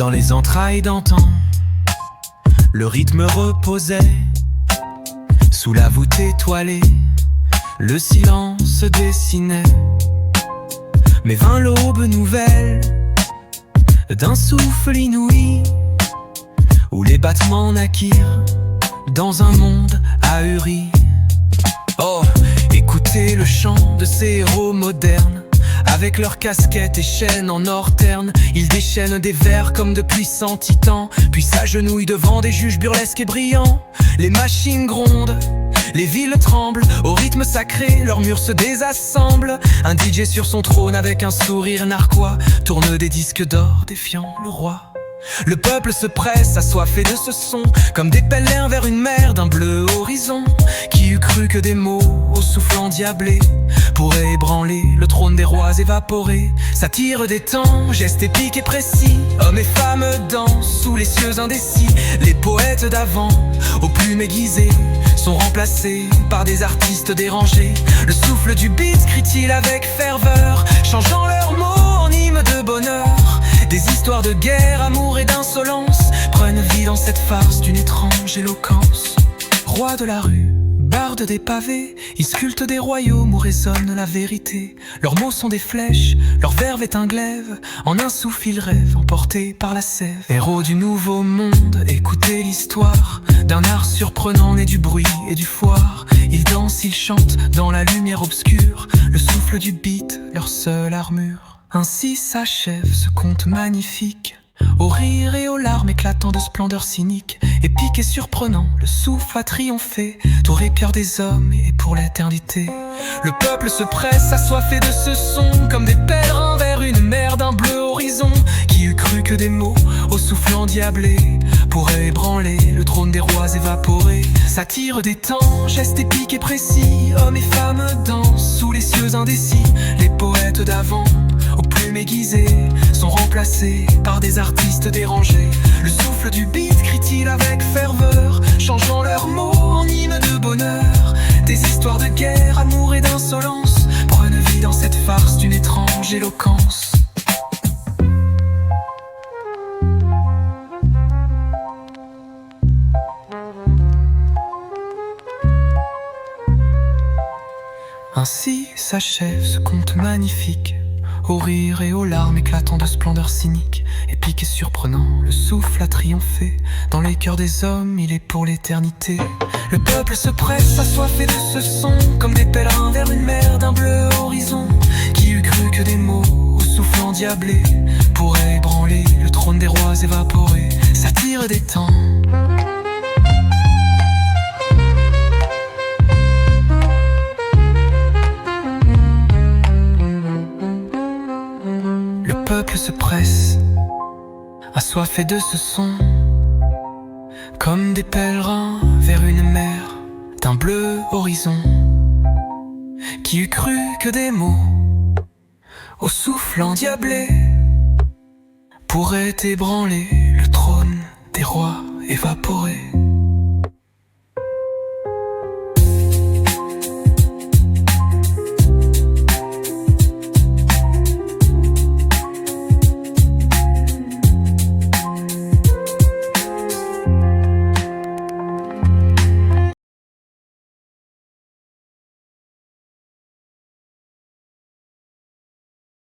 Dans les entrailles d'antan, le rythme reposait. Sous la voûte étoilée, le silence se dessinait. Mais vint l'aube nouvelle d'un souffle inouï, où les battements naquirent dans un monde ahuri. Oh, écoutez le chant de ces héros modernes. Avec leurs casquettes et chaînes en or terne, ils déchaînent des vers comme de puissants titans, puis s'agenouillent devant des juges burlesques et brillants. Les machines grondent, les villes tremblent, au rythme sacré, leurs murs se désassemblent. Un DJ sur son trône avec un sourire narquois tourne des disques d'or défiant le roi. Le peuple se presse, assoiffé de ce son, comme des pèlerins vers une mer d'un bleu horizon. Qui eût cru que des mots au souffle endiablé pourraient ébranler le trône des rois évaporés. Satire des temps, gestes épiques et précis, hommes et femmes dansent sous les cieux indécis. Les poètes d'avant, aux plumes aiguisées, sont remplacés par des artistes dérangés. Le souffle du beat crie-t-il avec ferveur, changeant leurs mots en hymne de bonheur. Des histoires de guerre, amour et d'insolence prennent vie dans cette farce d'une étrange éloquence. Rois de la rue, bardes des pavés, ils sculptent des royaumes où résonne la vérité. Leurs mots sont des flèches, leur verve est un glaive, en un souffle ils rêvent, emportés par la sève. Héros du nouveau monde, écoutez l'histoire d'un art surprenant né du bruit et du foire. Ils dansent, ils chantent dans la lumière obscure, le souffle du beat, leur seule armure. Ainsi s'achève ce conte magnifique, au rire et aux larmes éclatant de splendeur cynique. Épique et surprenant, le souffle a triomphé, tour et cœur des hommes et pour l'éternité. Le peuple se presse, assoiffé de ce son, comme des pèlerins vers une mer d'un bleu horizon. Qui eût cru que des mots au souffle endiablé pourraient ébranler le trône des rois évaporés. Satire des temps, gestes épiques et précis, hommes et femmes dansent sous les cieux indécis. Les poètes d'avant, aux plumes aiguisées, sont remplacés par des artistes dérangés. Le souffle du beat crie-t-il avec ferveur, changeant leurs mots en hymne de bonheur. Des histoires de guerre, amour et d'insolence prennent vie dans cette farce d'une étrange éloquence. Ainsi s'achève ce conte magnifique, au rire et aux larmes éclatant de splendeur cynique. Épique et surprenant, le souffle a triomphé, dans les cœurs des hommes il est pour l'éternité. Le peuple se presse, assoiffé de ce son, comme des pèlerins vers une mer d'un bleu horizon. Qui eût cru que des mots au souffle endiablé pourraient ébranler le trône des rois évaporés. Satire des temps. Le peuple se presse, assoiffé de ce son, comme des pèlerins vers une mer d'un bleu horizon. Qui eût cru que des mots au souffle endiablé pourraient ébranler le trône des rois évaporés.